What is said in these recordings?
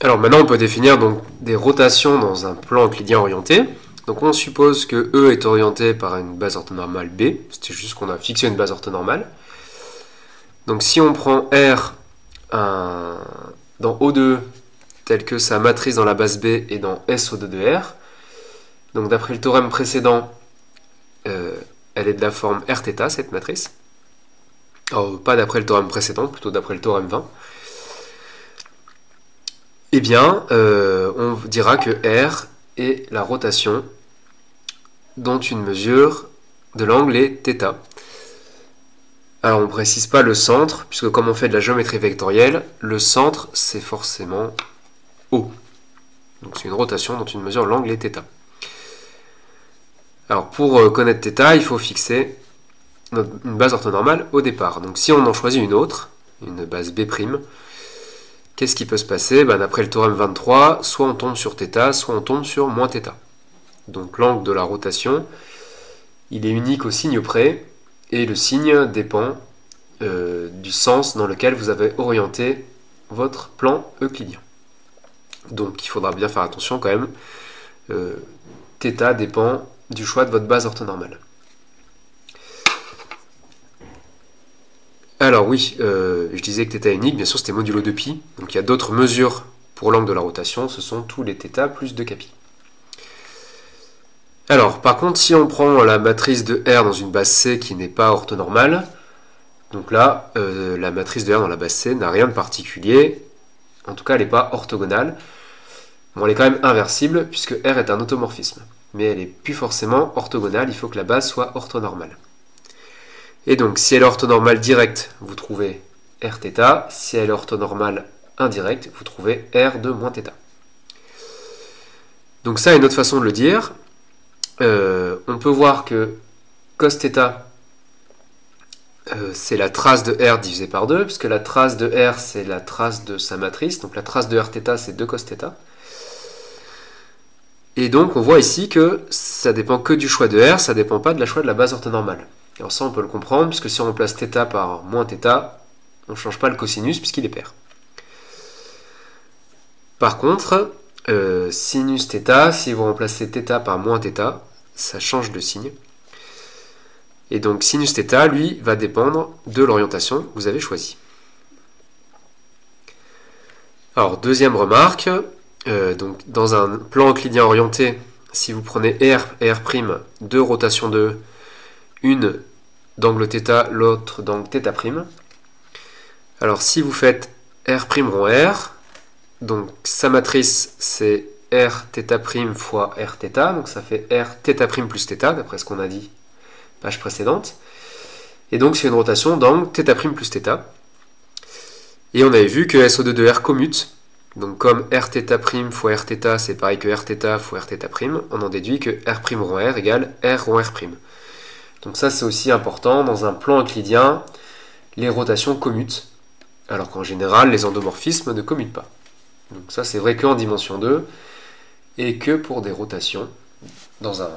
Alors maintenant, on peut définir donc des rotations dans un plan euclidien orienté. Donc on suppose que E est orienté par une base orthonormale B. C'était juste qu'on a fixé une base orthonormale. Donc si on prend R dans O de E, tel que sa matrice dans la base B et dans SO2 de R, donc d'après le théorème précédent, elle est de la forme Rθ, cette matrice. Alors, pas d'après le théorème précédent, plutôt d'après le théorème 20. Eh bien, on dira que R est la rotation dont une mesure de l'angle est θ. Alors, on ne précise pas le centre, puisque comme on fait de la géométrie vectorielle, le centre, c'est forcément O. Donc, c'est une rotation dont une mesure de l'angle est θ. Alors, pour connaître θ, il faut fixer une base orthonormale au départ. Donc, si on en choisit une autre, une base B', qu'est-ce qui peut se passer? D'après le théorème 23, soit on tombe sur θ, soit on tombe sur moins θ. Donc l'angle de la rotation, il est unique au signe près, et le signe dépend du sens dans lequel vous avez orienté votre plan euclidien. Donc il faudra bien faire attention quand même. θ dépend du choix de votre base orthonormale. Alors oui, je disais que θ est unique, bien sûr c'était modulo 2π, donc il y a d'autres mesures pour l'angle de la rotation, ce sont tous les θ plus 2kπ. Alors par contre, si on prend la matrice de R dans une base C qui n'est pas orthonormale, donc là, la matrice de R dans la base C n'a rien de particulier, en tout cas elle n'est pas orthogonale. Bon, elle est quand même inversible, puisque R est un automorphisme, mais elle n'est plus forcément orthogonale, il faut que la base soit orthonormale. Et donc, si elle est orthonormale directe, vous trouvez Rθ. Si elle est orthonormale indirecte, vous trouvez R de moins θ. Donc ça, une autre façon de le dire. On peut voir que cos θ, c'est la trace de R divisé par 2, puisque la trace de R, c'est la trace de sa matrice. Donc la trace de Rθ, c'est 2 cos θ. Et donc, on voit ici que ça dépend que du choix de R, ça ne dépend pas de la choix de la base orthonormale. Alors ça, on peut le comprendre, puisque si on remplace θ par moins θ, on ne change pas le cosinus, puisqu'il est pair. Par contre, sinus θ, si vous remplacez θ par moins θ, ça change de signe. Et donc, sinus θ, lui, va dépendre de l'orientation que vous avez choisie. Alors, deuxième remarque, donc dans un plan euclidien orienté, si vous prenez R et R', deux rotations de E, une d'angle θ, l'autre d'angle θ'. Alors si vous faites R' rond R, donc sa matrice c'est Rθ' fois Rθ, donc ça fait Rθ' plus θ, d'après ce qu'on a dit page précédente. Et donc c'est une rotation d'angle θ' plus θ. Et on avait vu que SO2 de R commute. Donc comme Rθ' fois Rθ, c'est pareil que Rθ fois Rθ', on en déduit que R' rond R égale R rond R'. Donc ça c'est aussi important, dans un plan euclidien, les rotations commutent, alors qu'en général les endomorphismes ne commutent pas. Donc ça c'est vrai qu'en dimension 2, et que pour des rotations dans un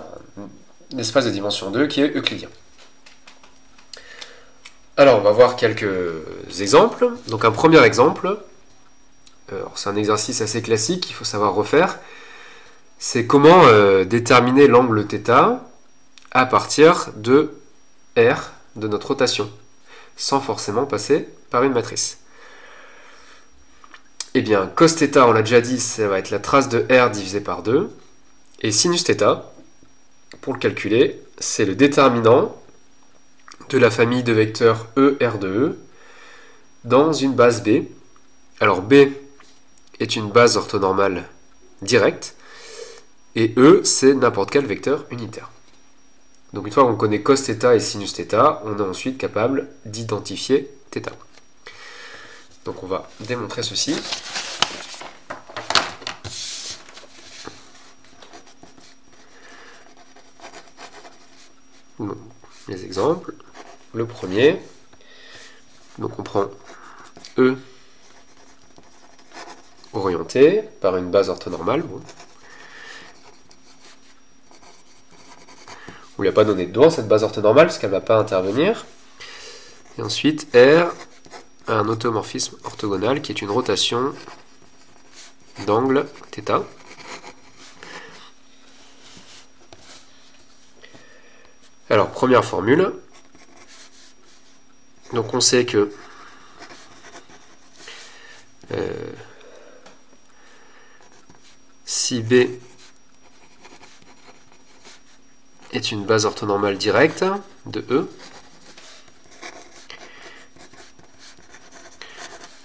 espace de dimension 2 qui est euclidien. Alors on va voir quelques exemples. Donc un premier exemple, c'est un exercice assez classique qu'il faut savoir refaire, c'est comment déterminer l'angle θ à partir de R, de notre rotation, sans forcément passer par une matrice. Eh bien, cos θ, on l'a déjà dit, ça va être la trace de R divisé par 2, et sinus θ, pour le calculer, c'est le déterminant de la famille de vecteurs E, R de E, dans une base B. Alors B est une base orthonormale directe, et E, c'est n'importe quel vecteur unitaire. Donc une fois qu'on connaît cos θ et sinus θ, on est ensuite capable d'identifier θ. Donc on va démontrer ceci. Donc, les exemples. Le premier, donc on prend E orienté par une base orthonormale. Bon. On ne lui a pas donné de doigt cette base orthonormale parce qu'elle ne va pas intervenir. Et ensuite R a un automorphisme orthogonal qui est une rotation d'angle θ. Alors, première formule. Donc on sait que si B est une base orthonormale directe de E,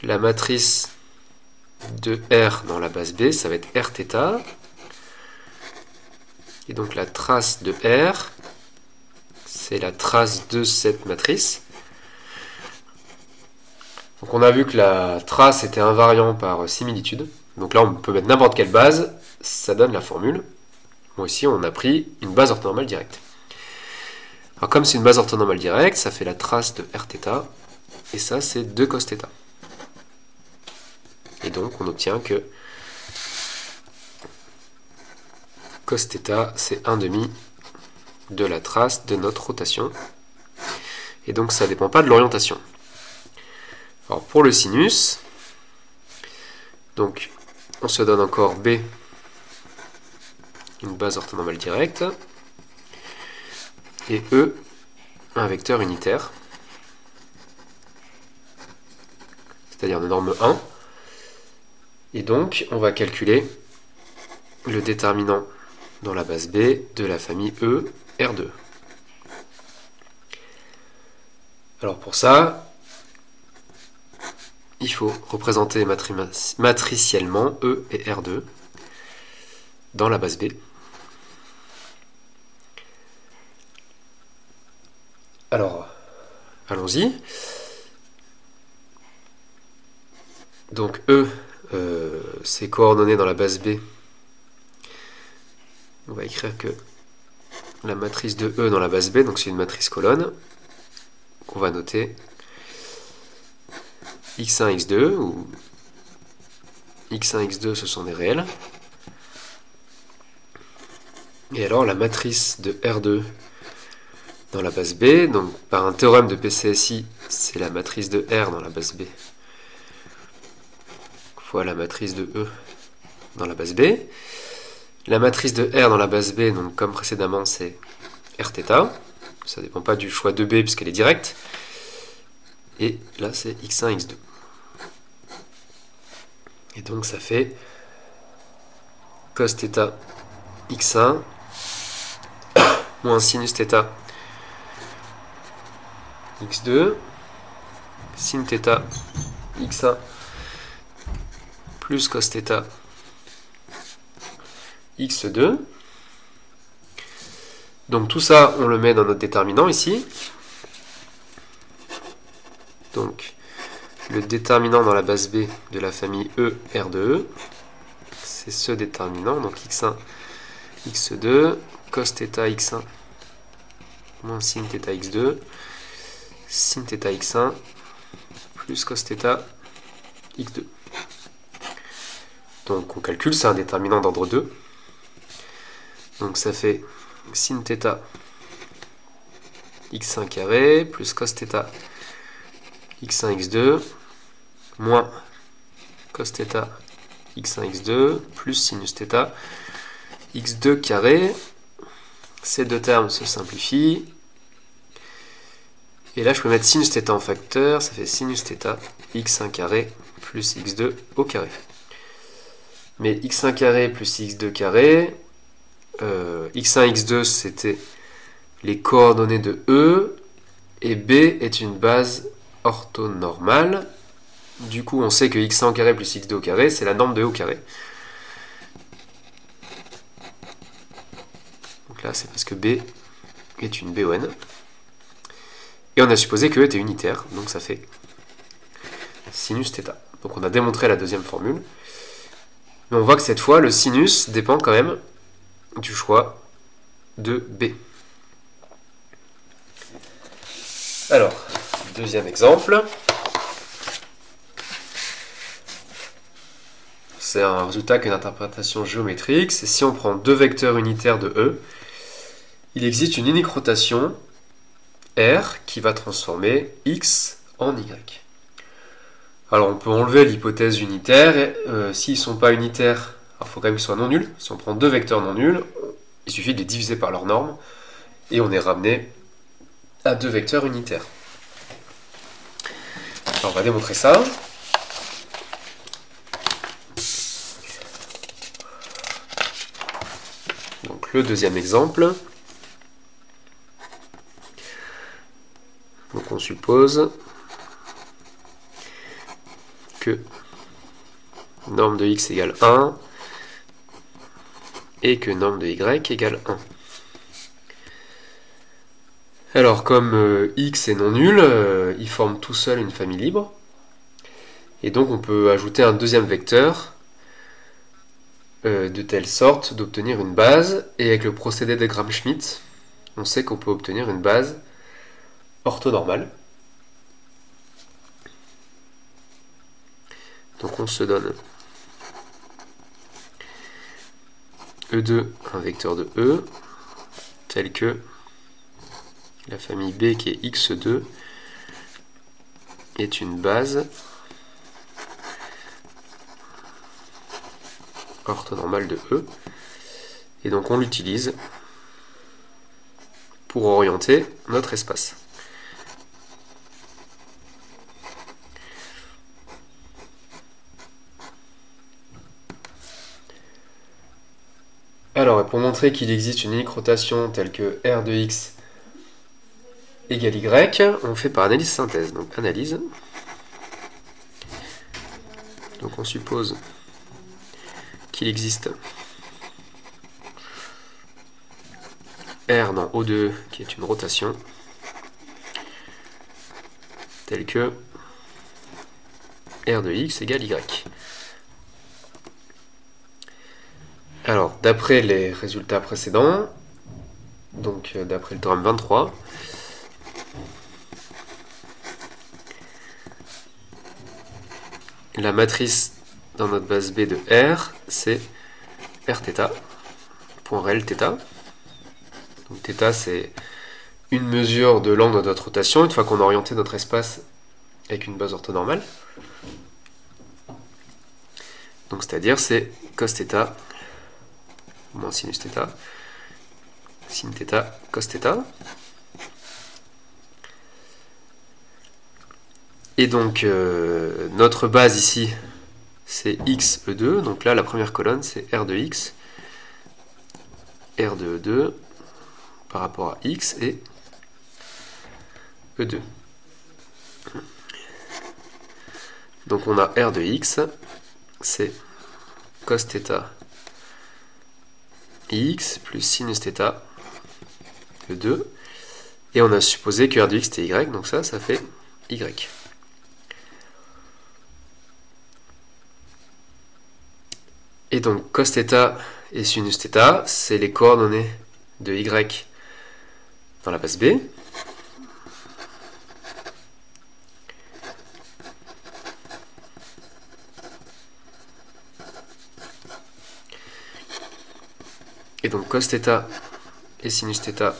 la matrice de R dans la base B, ça va être Rθ. Et donc la trace de R, c'est la trace de cette matrice. Donc on a vu que la trace était invariant par similitude. Donc là on peut mettre n'importe quelle base, ça donne la formule. Bon, ici on a pris une base orthonormale directe. Alors comme c'est une base orthonormale directe, ça fait la trace de Rθ, et ça c'est 2 cos θ. Et donc on obtient que cos θ c'est 1/2 de la trace de notre rotation. Et donc ça ne dépend pas de l'orientation. Alors pour le sinus, donc on se donne encore B, une base orthonormale directe, et E, un vecteur unitaire, c'est-à-dire de norme 1. Et donc on va calculer le déterminant dans la base B de la famille E, R2. Alors pour ça, il faut représenter matriciellement E et R2 dans la base B. Alors, allons-y. Donc E, c'est coordonné dans la base B. On va écrire que la matrice de E dans la base B, donc c'est une matrice colonne, qu'on va noter x1, x2, où x1, x2 ce sont des réels. Et alors la matrice de R2 dans la base B, donc par un théorème de PCSI, c'est la matrice de R dans la base B fois la matrice de E dans la base B. La matrice de R dans la base B, donc comme précédemment, c'est Rθ. Ça ne dépend pas du choix de B puisqu'elle est directe. Et là, c'est x1, x2. Et donc ça fait cos θ x1 moins sinus θ x2 sin θ x1 plus cos θ x2. Donc tout ça, on le met dans notre déterminant ici. Donc le déterminant dans la base B de la famille E, R de E, c'est ce déterminant, donc x1, x2, cos θ x1 moins sin θ x2, sin θ x1 plus cos θ x2. Donc on calcule, c'est un déterminant d'ordre 2. Donc ça fait sin θ x1 carré plus cos θ x1 x2 moins cos θ x1 x2 plus sinus θ x2 carré. Ces deux termes se simplifient. Et là je peux mettre sinus θ en facteur, ça fait sinus θ x1 carré plus x2 au carré. Mais x1 carré plus x2 carré, x1, x2 c'était les coordonnées de E, et B est une base orthonormale. Du coup on sait que x1 au carré plus x2 au carré, c'est la norme de E au carré. Donc là c'est parce que B est une BON. Et on a supposé que E était unitaire, donc ça fait sinus θ. Donc on a démontré la deuxième formule. Mais on voit que cette fois, le sinus dépend quand même du choix de B. Alors, deuxième exemple. C'est un résultat qu'une interprétation géométrique. C'est si on prend deux vecteurs unitaires de E, il existe une unique rotation R qui va transformer X en Y. Alors on peut enlever l'hypothèse unitaire. S'ils ne sont pas unitaires, il faut quand même qu'ils soient non nuls. Si on prend deux vecteurs non nuls, il suffit de les diviser par leur norme et on est ramené à deux vecteurs unitaires. Alors on va démontrer ça. Donc le deuxième exemple. Donc on suppose que norme de x égale 1 et que norme de y égale 1. Alors comme x est non nul, il forme tout seul une famille libre. Et donc on peut ajouter un deuxième vecteur de telle sorte d'obtenir une base. Et avec le procédé de Gram-Schmidt, on sait qu'on peut obtenir une base orthonormale. Donc on se donne E2, un vecteur de E, tel que la famille B qui est x2 est une base orthonormale de E. Et donc on l'utilise pour orienter notre espace. Alors, pour montrer qu'il existe une unique rotation telle que R de x égale y, on fait par analyse synthèse. Donc, analyse. Donc, on suppose qu'il existe R dans O2 qui est une rotation telle que R de x égale y. Alors, d'après les résultats précédents, donc d'après le théorème 23, la matrice dans notre base B de R, c'est Rθ, point réel θ. Donc θ, c'est une mesure de l'angle de notre rotation, une fois qu'on a orienté notre espace avec une base orthonormale. Donc c'est-à-dire c'est cos θ moins sinus θ, sin θ, cos θ. Et donc notre base ici c'est x E2, donc là la première colonne c'est R de x, R de E2 par rapport à x et E2. Donc on a R de x, c'est cos θ x plus sinus θ E2, et on a supposé que R de x était y, donc ça fait y. Et donc cos θ et sinus θ, c'est les coordonnées de y dans la base B. Et donc cos θ et sinus θ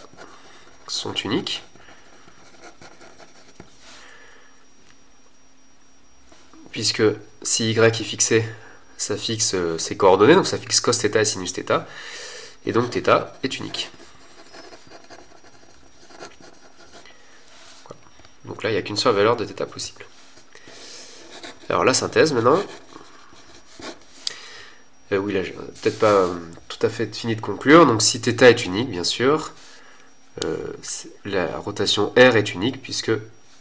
sont uniques. Puisque si y est fixé, ça fixe ses coordonnées, donc ça fixe cos θ et sinus θ, et donc θ est unique. Voilà. Donc là, il n'y a qu'une seule valeur de θ possible. Alors la synthèse maintenant. Oui, là, j'ai peut-être pas tout à fait fini de conclure. Donc si θ est unique, bien sûr, la rotation R est unique, puisque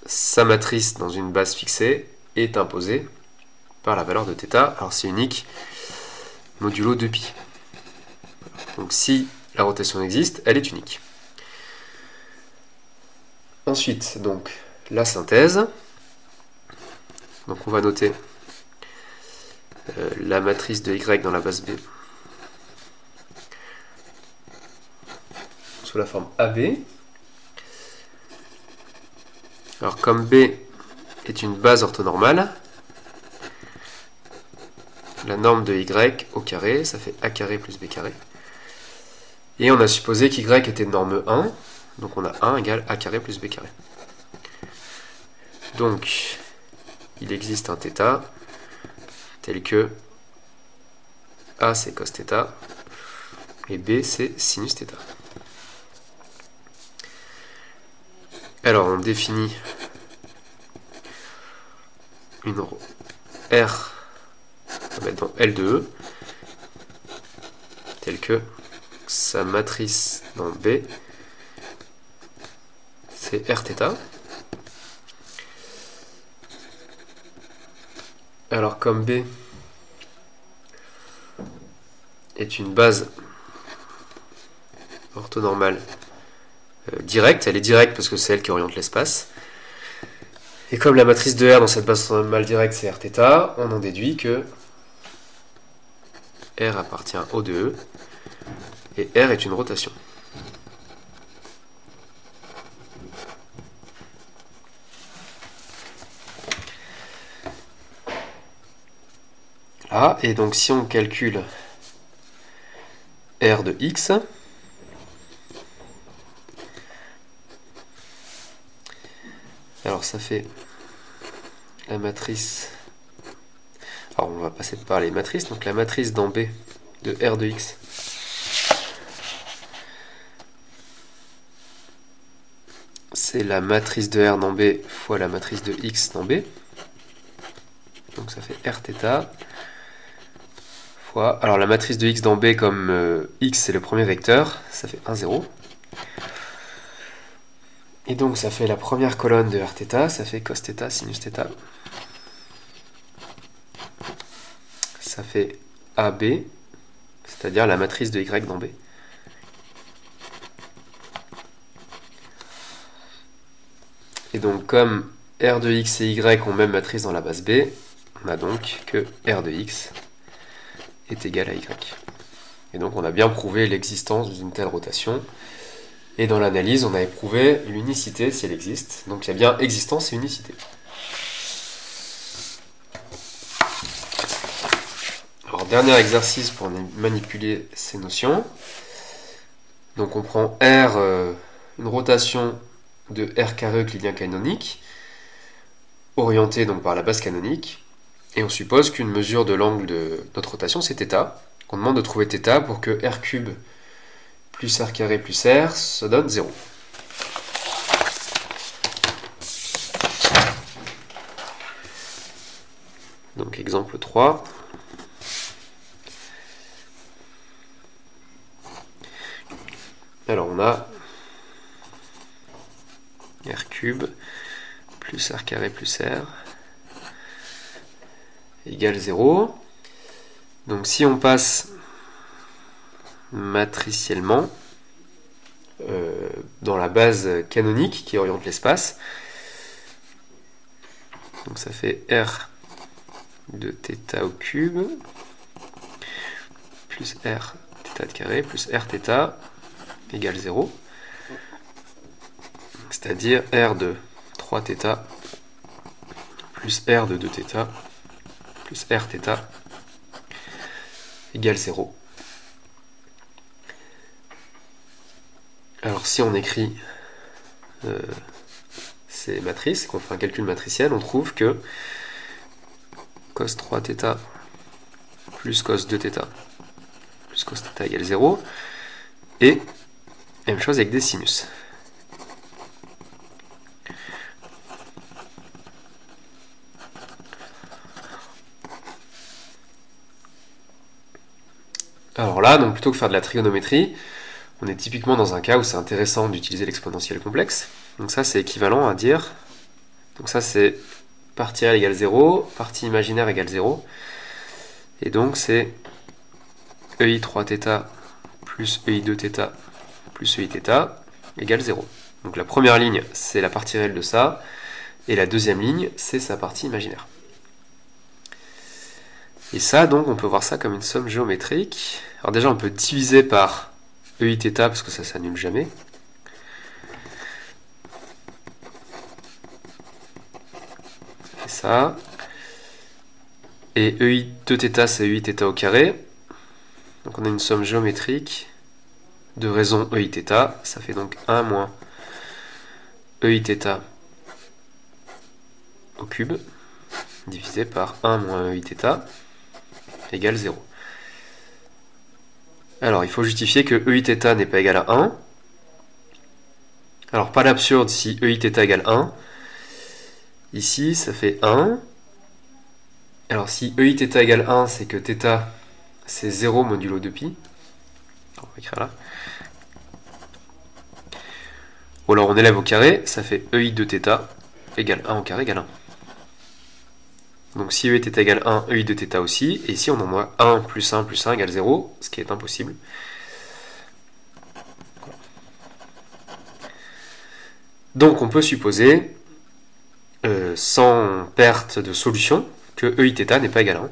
sa matrice dans une base fixée est imposée par la valeur de θ. Alors c'est unique modulo 2π. Donc si la rotation existe, elle est unique. Ensuite, donc, la synthèse. Donc on va noter la matrice de y dans la base B sous la forme AB. Alors comme B est une base orthonormale, la norme de y au carré, ça fait a carré plus b carré. Et on a supposé qu'y était de norme 1, donc on a 1 égale a carré plus b carré. Donc il existe un θ tel que A c'est cos θ et B c'est sinus θ. Alors on définit une R, on va mettre dans L de E, tel que sa matrice dans B c'est Rθ. Alors comme B est une base orthonormale directe, elle est directe parce que c'est elle qui oriente l'espace, et comme la matrice de R dans cette base orthonormale directe c'est Rθ, on en déduit que R appartient au de E, et R est une rotation. Là, et donc si on calcule R de X, alors ça fait la matrice, alors on va passer par les matrices, donc la matrice dans B de R de X c'est la matrice de R dans B fois la matrice de X dans B, donc ça fait Rθ fois, alors la matrice de X dans B comme X c'est le premier vecteur, ça fait 1, 0. Et donc ça fait la première colonne de Rθ, ça fait cos θ, sinus θ. Ça fait AB, c'est-à-dire la matrice de Y dans B. Et donc comme R de X et Y ont même matrice dans la base B, on a donc que R de X est égal à Y. Et donc on a bien prouvé l'existence d'une telle rotation. Et dans l'analyse, on a éprouvé l'unicité si elle existe. Donc il y a bien existence et unicité. Alors dernier exercice pour manipuler ces notions. Donc on prend R, une rotation de R carré euclidien canonique, orientée donc par la base canonique, et on suppose qu'une mesure de l'angle de notre rotation c'est θ. On demande de trouver θ pour que R cube plus R carré plus R, ça donne 0. Donc exemple 3. Alors on a R cube plus R carré plus R égale 0. Donc si on passe matriciellement dans la base canonique qui oriente l'espace, donc ça fait R de θ au cube plus R θ de carré plus Rθ égale 0, c'est-à-dire R de 3θ plus R de 2θ plus Rθ égale 0. Alors si on écrit ces matrices, qu'on fait un calcul matriciel, on trouve que cos 3θ plus cos 2θ plus cos θ égale 0, et même chose avec des sinus. Alors là, donc plutôt que faire de la trigonométrie, on est typiquement dans un cas où c'est intéressant d'utiliser l'exponentielle complexe. Donc ça c'est équivalent à dire, donc ça c'est partie réelle égale 0, partie imaginaire égale 0, et donc c'est EI 3θ plus EI 2θ plus EI θ égale 0. Donc la première ligne c'est la partie réelle de ça, et la deuxième ligne c'est sa partie imaginaire. Et ça donc on peut voir ça comme une somme géométrique. Alors déjà on peut diviser par EIθ parce que ça s'annule jamais. Ça fait ça. Et EI 2θ c'est EIθ au carré. Donc on a une somme géométrique de raison EIθ. Ça fait donc 1 moins EIθ au cube. divisé par 1 moins EIθ égale 0. Alors, il faut justifier que EIθ n'est pas égal à 1. Alors, pas l'absurde si EIθ égale 1. Ici, ça fait 1. Alors, si EIθ égale 1, c'est que θ, c'est 0 modulo 2π. On va écrire là. Ou alors, on élève au carré, ça fait EI de θ égale 1 au carré égale 1. Donc, si EIθ égale 1, EI de θ aussi. Et ici, on en a 1 plus 1 plus 1 égale 0, ce qui est impossible. Donc, on peut supposer, sans perte de solution, que EIθ n'est pas égal à 1.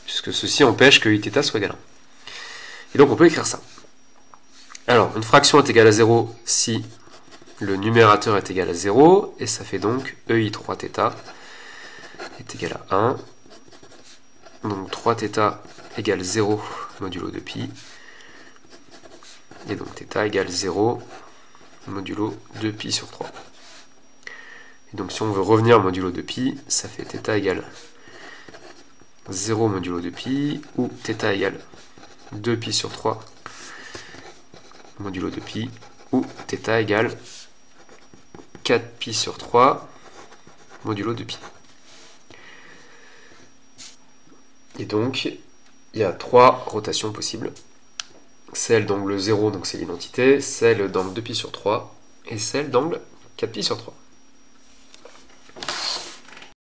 Puisque ceci empêche que EIθ soit égal à 1. Et donc on peut écrire ça. Alors, une fraction est égale à 0 si le numérateur est égal à 0, et ça fait donc EI3θ est égal à 1. Donc 3θ égale 0 modulo 2π. Et donc θ égale 0 modulo 2π sur 3. Et donc si on veut revenir modulo 2π, ça fait θ égale 0 modulo 2π, ou θ égale 2π sur 3 modulo 2π, ou θ égale 4π sur 3 modulo 2π. Et donc, il y a 3 rotations possibles. Celle d'angle 0, donc c'est l'identité, celle d'angle 2π sur 3, et celle d'angle 4π sur 3.